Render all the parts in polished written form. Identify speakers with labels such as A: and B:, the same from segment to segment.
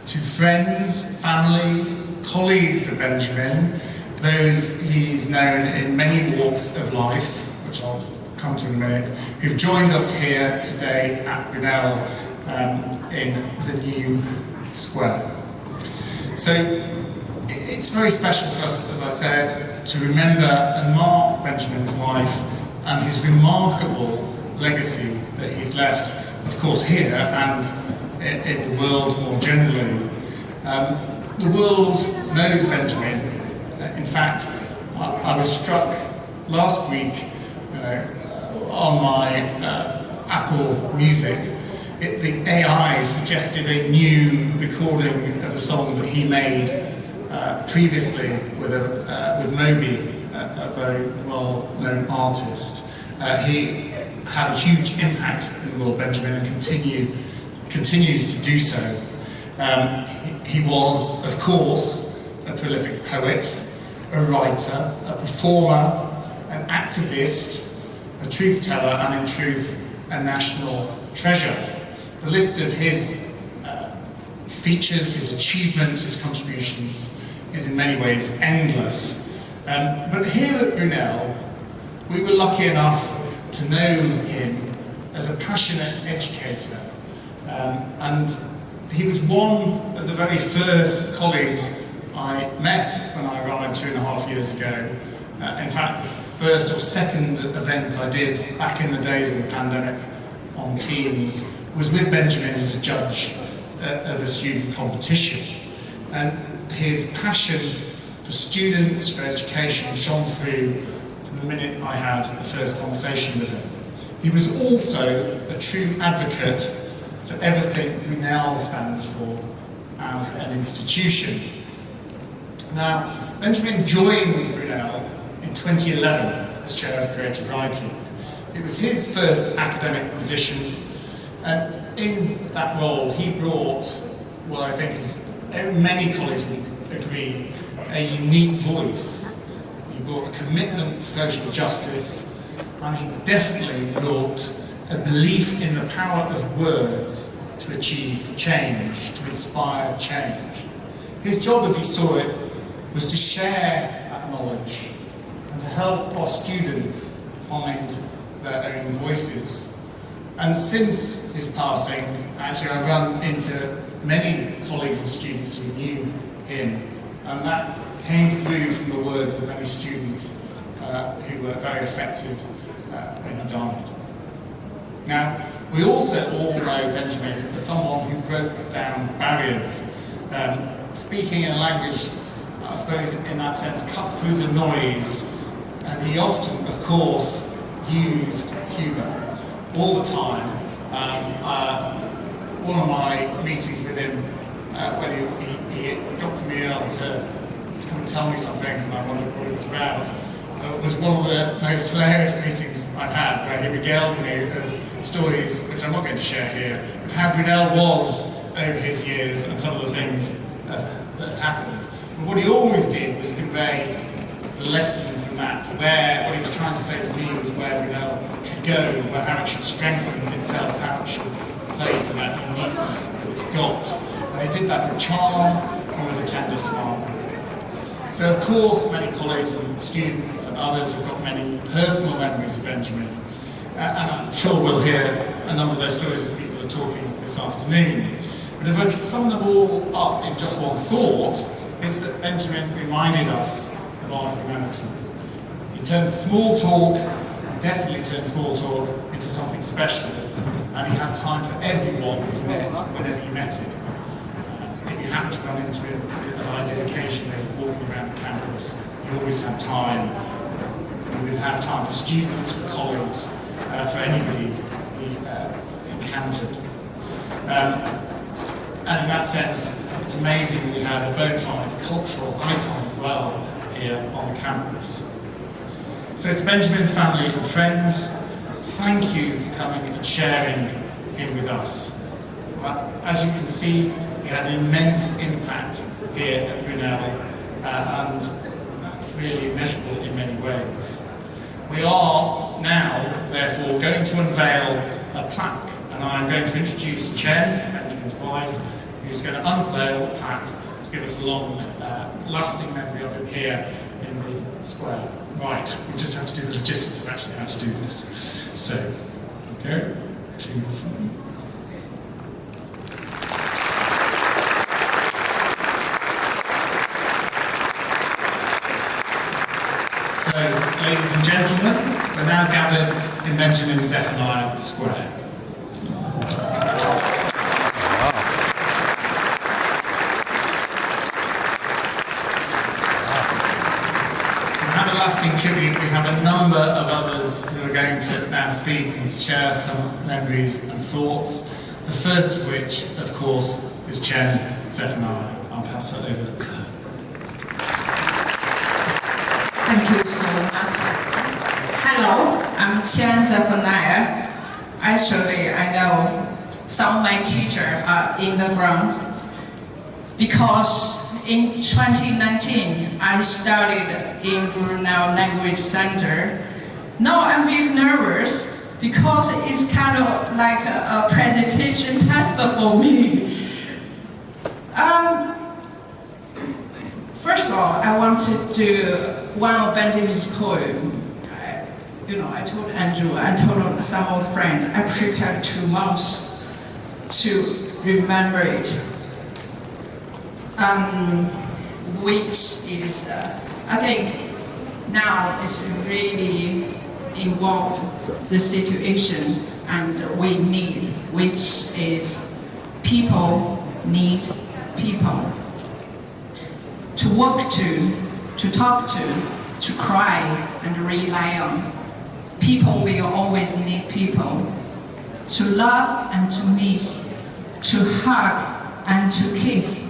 A: to friends, family, colleagues of Benjamin, those he's known in many walks of life, which I'll come to in a minute, who've joined us here today at Brunel in the new square. So it's very special for us, as I said, to remember and mark Benjamin's life and his remarkable legacy that he's left, of course, here and in the world more generally. The world knows Benjamin. In fact, I was struck last week on my Apple Music. The AI suggested a new recording of a song that he made previously with Moby, a very well-known artist. He had a huge impact in the world, Benjamin, and continues to do so. He was, of course, a prolific poet, a writer, a performer, an activist, a truth teller, and in truth, a national treasure. The list of his features, his achievements, his contributions is in many ways endless. But here at Brunel, we were lucky enough to know him as a passionate educator. And he was one of the very first colleagues I met when I arrived 2.5 years ago. In fact, the first or second event I did back in the days of the pandemic on Teams was with Benjamin as a judge of a student competition. And his passion for students, for education, shone through from the minute I had the first conversation with him. He was also a true advocate for everything Brunel stands for as an institution. Now, Benjamin joined Brunel in 2011 as Chair of Creative Writing. It was his first academic position, and in that role he brought what I think is, many colleagues would agree, a unique voice. He brought a commitment to social justice, and he definitely brought a belief in the power of words to achieve change, to inspire change. His job, as he saw it, was to share that knowledge and to help our students find their own voices. And since his passing, actually I've run into many colleagues and students who knew him, and that came through from the words of many students who were very affected when he died. Now, we also all know Benjamin as someone who broke down barriers, speaking in a language, I suppose in that sense, cut through the noise, and he often, of course, used humour all the time. One of my meetings with him, when he dropped me out to come and tell me some things and I wondered what it was about, was one of the most hilarious meetings I've had, where he regaled me of stories, which I'm not going to share here, of how Brunel was over his years and some of the things that happened. But what he always did was convey the lesson from that, where what he was trying to say to me was where Brunel should go, where how it should strengthen itself, how it should play to that uniqueness that it's got. And he did that with charm and with a tender smile. So of course many colleagues and students and others have got many personal memories of Benjamin. And I'm sure we'll hear a number of those stories as people are talking this afternoon. But if I could sum them all up in just one thought, it's that Benjamin reminded us of our humanity. He turned small talk, definitely turned small talk, into something special. And he had time for everyone he met, whenever he met him. If you happened to run into him, as I did occasionally, walking around the campus, you always had time. You would have time for students, for colleagues, for anybody he encountered. And in that sense, it's amazing we had a bona fide cultural icon as well here on the campus. So to Benjamin's family and friends, thank you for coming and sharing him with us. As you can see, he had an immense impact here at Brunel, and that's really immeasurable in many ways. We are now, therefore, going to unveil a plaque, and I'm going to introduce Qian, Benjamin's wife, who's going to unveil the pack to give us a long, lasting memory of him here in the square. Right, we just have to do the logistics of actually how to do this. So, go to... So, ladies and gentlemen, we're now gathered in Benjamin Zephaniah Square. Lasting tribute, we have a number of others who are going to now speak and share some memories and thoughts. The first of which, of course, is Qian Zephaniah. I'll pass it over to her.
B: Thank you so much. Hello, I'm Qian Zephaniah. Actually, I know some of my teachers are in the ground because in 2019, I studied in Brunel Language Center. Now I'm a bit nervous because it's kind of like a presentation test for me. First of all, I want to do one of Benjamin's poems. I told Andrew, I told some old friend, I prepared 2 months to remember it. Which is, I think now it's really involved the situation and we need, which is people need people. To walk to talk to cry and rely on. People will always need people. To love and to miss, to hug and to kiss.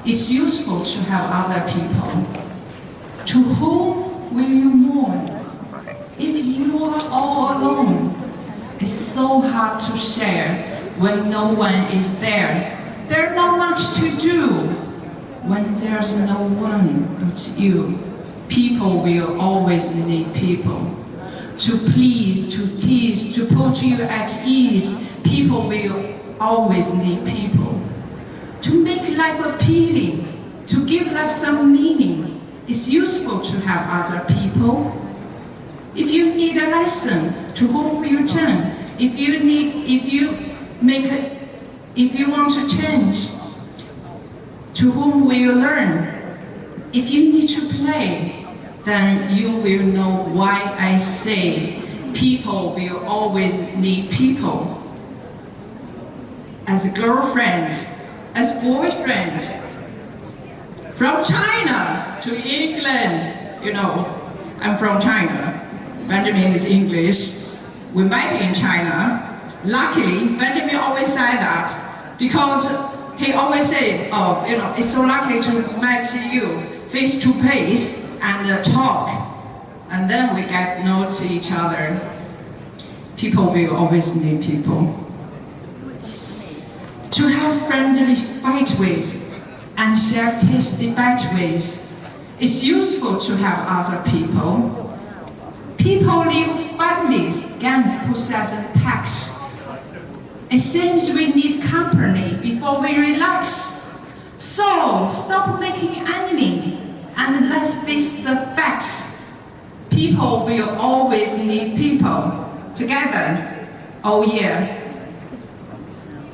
B: It's useful to have other people. To whom will you mourn? If you are all alone, it's so hard to share when no one is there. There's not much to do when there's no one but you. People will always need people. To please, to tease, to put you at ease, people will always need people. To make life appealing, to give life some meaning, it's useful to have other people. If you need a lesson, to whom will you turn? If you want to change, to whom will you learn? If you need to play, then you will know why I say people will always need people. As a girlfriend, as boyfriend, from China to England, I'm from China. Benjamin is English. We met in China. Luckily, Benjamin always said that because he always said, it's so lucky to meet you face to face and talk, and then we get to know each other. People will always need people. To have friendly fight with and share tasty bite with, it's useful to have other people. People leave families, gangs, possess and packs. It seems we need company before we relax. So stop making enemy and let's face the facts. People will always need people. Together, oh yeah.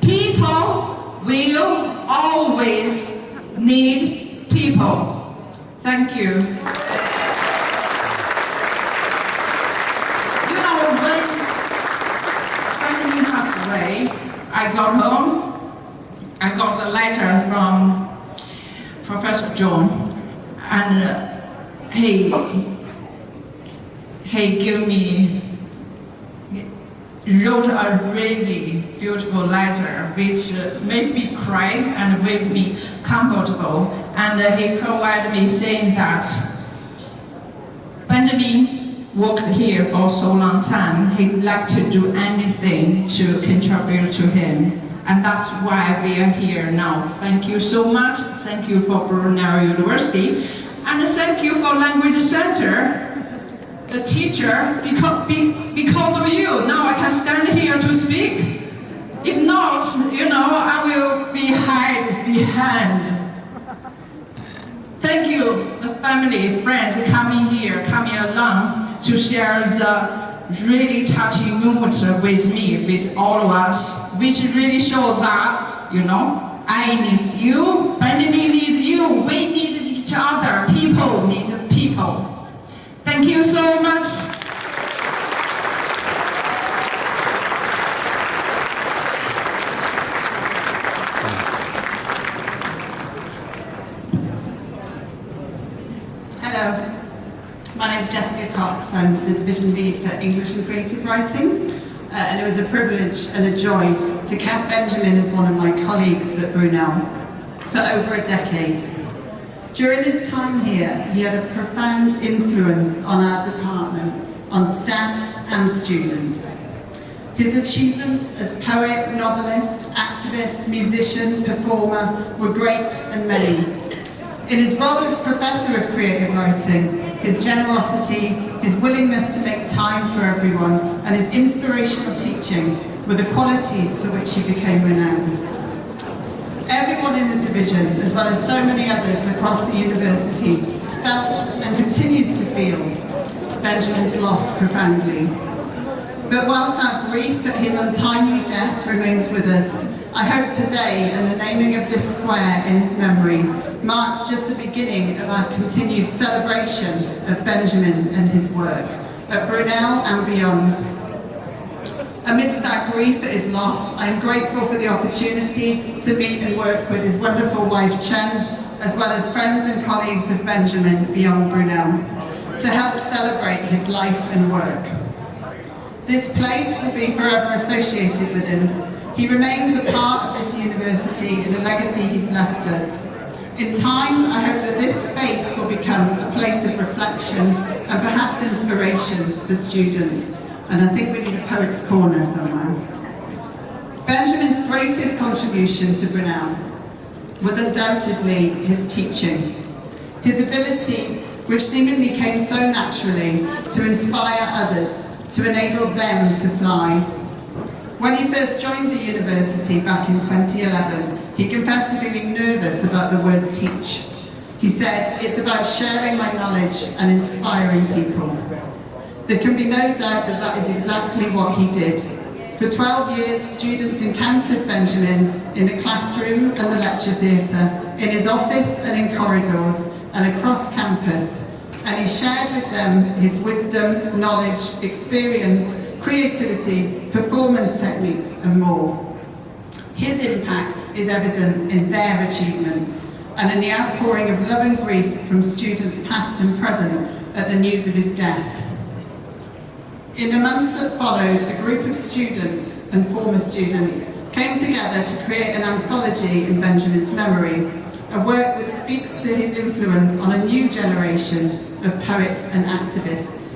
B: People will always need people. Thank you. When Benjamin passed away, I got home. I got a letter from Professor Jones, and he wrote a really beautiful letter which made me cry and made me comfortable. And he provided me saying that Benjamin worked here for so long time, he'd like to do anything to contribute to him. And that's why we are here now. Thank you so much. Thank you for Brunel University. And thank you for Language Center. The teacher, because of you, now I can stand here to speak. If not, I will be high. family, friends coming here, coming along to share the really touching moment with me, with all of us, which really shows that, you know, I need you, Benjamin needs you, we need each other, people need people. Thank you so much.
C: Hello, my name is Jessica Cox. I'm the Division Lead for English and Creative Writing, and it was a privilege and a joy to count Benjamin as one of my colleagues at Brunel for over a decade. During his time here, he had a profound influence on our department, on staff and students. His achievements as poet, novelist, activist, musician, performer were great and many. In his role as Professor of Creative Writing, his generosity, his willingness to make time for everyone, and his inspirational teaching were the qualities for which he became renowned. Everyone in the division, as well as so many others across the university, felt and continues to feel Benjamin's loss profoundly. But whilst our grief at his untimely death remains with us, I hope today, and the naming of this square in his memory, marks just the beginning of our continued celebration of Benjamin and his work, at Brunel and beyond. Amidst our grief at his loss, I am grateful for the opportunity to meet and work with his wonderful wife Qian, as well as friends and colleagues of Benjamin beyond Brunel, to help celebrate his life and work. This place will be forever associated with him. He remains a part of this university and a legacy he's left us. In time, I hope that this space will become a place of reflection and perhaps inspiration for students. And I think we need a poet's corner somewhere. Benjamin's greatest contribution to Brunel was undoubtedly his teaching. His ability, which seemingly came so naturally, to inspire others, to enable them to fly. When he first joined the university back in 2011, he confessed to feeling nervous about the word teach. He said, "It's about sharing my knowledge and inspiring people." There can be no doubt that that is exactly what he did. For 12 years, students encountered Benjamin in the classroom and the lecture theatre, in his office and in corridors, and across campus. And he shared with them his wisdom, knowledge, experience, creativity, performance techniques, and more. His impact is evident in their achievements and in the outpouring of love and grief from students past and present at the news of his death. In the month that followed, a group of students and former students came together to create an anthology in Benjamin's memory, a work that speaks to his influence on a new generation of poets and activists.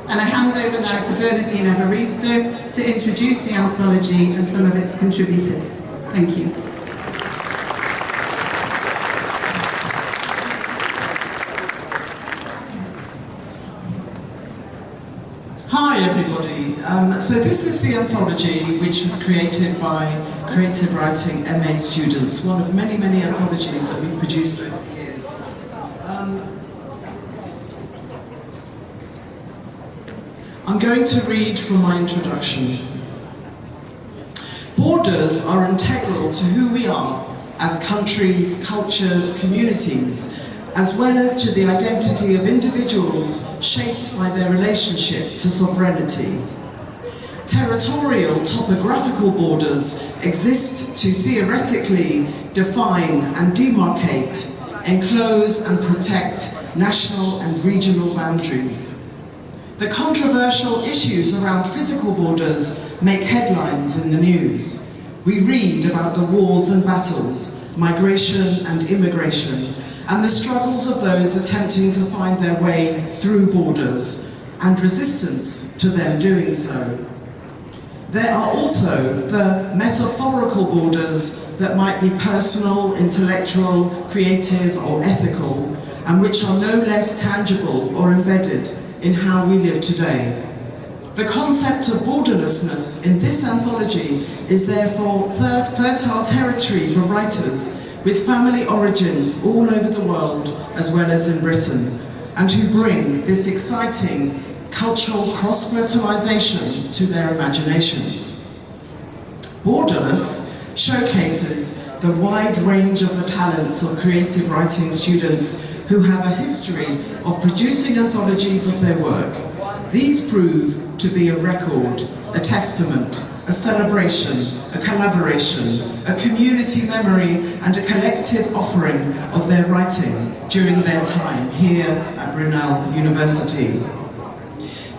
C: And I hand over now to Bernardine and Evaristo to introduce the anthology and some of its contributors. Thank you.
D: Hi everybody, so this is the anthology which was created by Creative Writing MA students, one of many, many anthologies that we've produced over the years. I'm going to read from my introduction. Borders are integral to who we are as countries, cultures, communities, as well as to the identity of individuals shaped by their relationship to sovereignty. Territorial topographical borders exist to theoretically define and demarcate, enclose and protect national and regional boundaries. The controversial issues around physical borders make headlines in the news. We read about the wars and battles, migration and immigration, and the struggles of those attempting to find their way through borders, and resistance to them doing so. There are also the metaphorical borders that might be personal, intellectual, creative, or ethical, and which are no less tangible or embedded in how we live today. The concept of borderlessness in this anthology is therefore fertile territory for writers with family origins all over the world, as well as in Britain, and who bring this exciting cultural cross-fertilization to their imaginations. Borderless showcases the wide range of the talents of creative writing students who have a history of producing anthologies of their work. These prove to be a record, a testament, a celebration, a collaboration, a community memory, and a collective offering of their writing during their time here at Brunel University.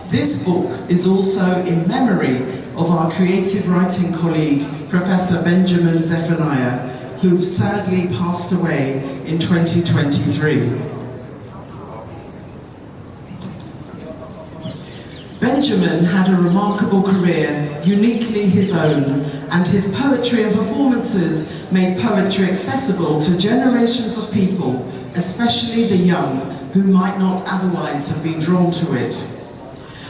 D: This book is also in memory of our creative writing colleague, Professor Benjamin Zephaniah, who sadly passed away in 2023. Benjamin had a remarkable career, uniquely his own, and his poetry and performances made poetry accessible to generations of people, especially the young, who might not otherwise have been drawn to it.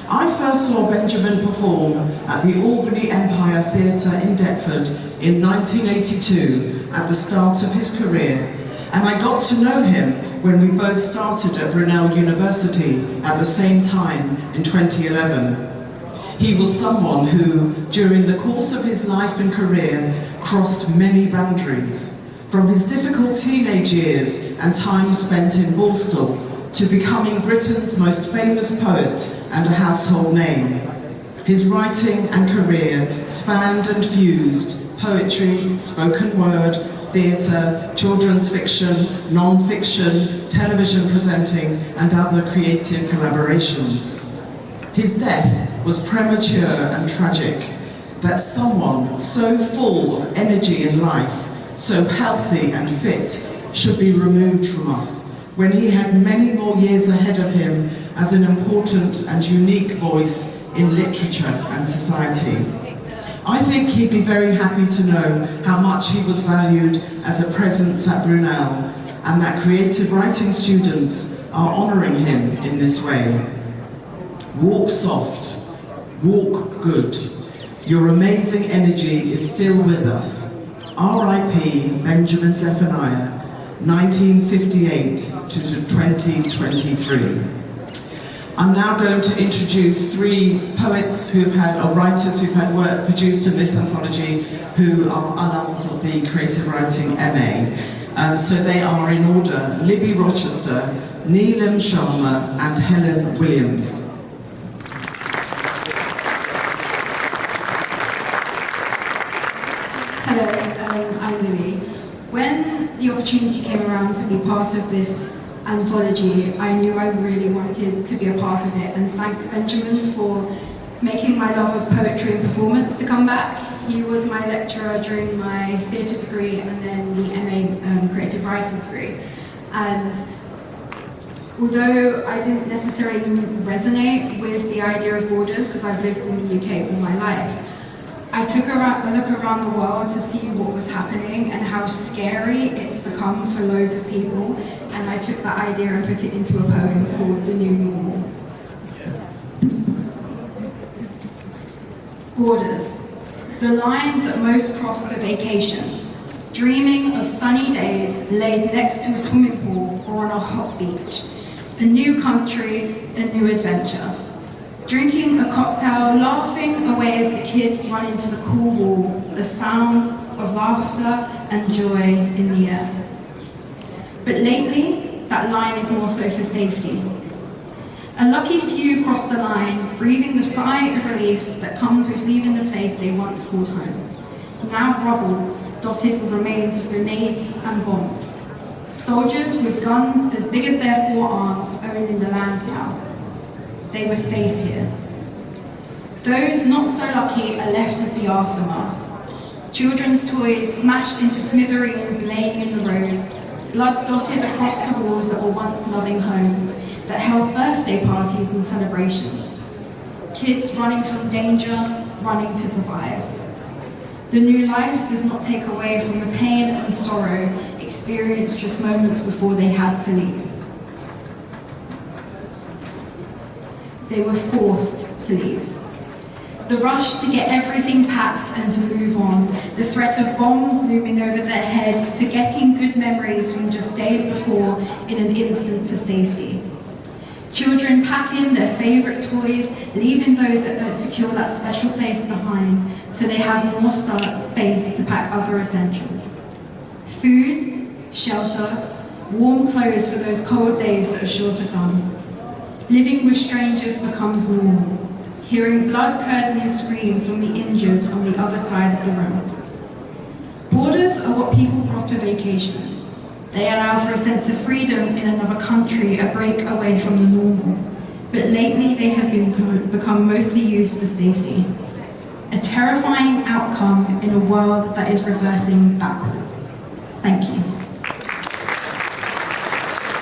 D: I first saw Benjamin perform at the Albany Empire Theatre in Deptford in 1982 at the start of his career, and I got to know him when we both started at Brunel University at the same time in 2011. He was someone who, during the course of his life and career, crossed many boundaries, from his difficult teenage years and time spent in Borstal to becoming Britain's most famous poet and a household name. His writing and career spanned and fused poetry, spoken word, theatre, children's fiction, non-fiction, television presenting, and other creative collaborations. His death was premature and tragic, that someone so full of energy and life, so healthy and fit, should be removed from us, when he had many more years ahead of him as an important and unique voice in literature and society. I think he'd be very happy to know how much he was valued as a presence at Brunel, and that creative writing students are honouring him in this way. Walk soft, walk good. Your amazing energy is still with us. R.I.P. Benjamin Zephaniah, 1958 to 2023. I'm now going to introduce three poets who've had, or writers who've had work produced in this anthology, who are alums of the Creative Writing MA. So they are in order: Libby Rochester, Neelam Sharma, and Helen Williams.
E: Hello, I'm Libby. When the opportunity came around to be part of this anthology, I knew I really wanted to be a part of it, and thank Benjamin for making my love of poetry and performance to come back. He was my lecturer during my theatre degree and then the MA creative writing degree. And although I didn't necessarily resonate with the idea of borders, because I've lived in the UK all my life, I took a look around the world to see what was happening and how scary it's become for loads of people, and I took that idea and put it into a poem called The New Normal. Borders, the line that most cross for vacations, dreaming of sunny days laid next to a swimming pool or on a hot beach, a new country, a new adventure. Drinking a cocktail, laughing away as the kids run into the cool wall, the sound of laughter and joy in the air. But lately, that line is more so for safety. A lucky few cross the line, breathing the sigh of relief that comes with leaving the place they once called home. Now rubble, dotted with remains of grenades and bombs. Soldiers with guns as big as their forearms owning the land now. They were safe here. Those not so lucky are left with the aftermath. Children's toys smashed into smithereens laying in the roads, blood dotted across the walls that were once loving homes, that held birthday parties and celebrations. Kids running from danger, running to survive. The new life does not take away from the pain and sorrow experienced just moments before they had to leave. They were forced to leave. The rush to get everything packed and to move on, the threat of bombs looming over their head, forgetting good memories from just days before in an instant for safety. Children pack in their favourite toys, leaving those that don't secure that special place behind, so they have more space to pack other essentials. Food, shelter, warm clothes for those cold days that are sure to come. Living with strangers becomes normal, hearing blood-curdling screams from the injured on the other side of the room. Borders are what people cross for vacations. They allow for a sense of freedom in another country, a break away from the normal. But lately they have become mostly used for safety. A terrifying outcome in a world that is reversing backwards. Thank you.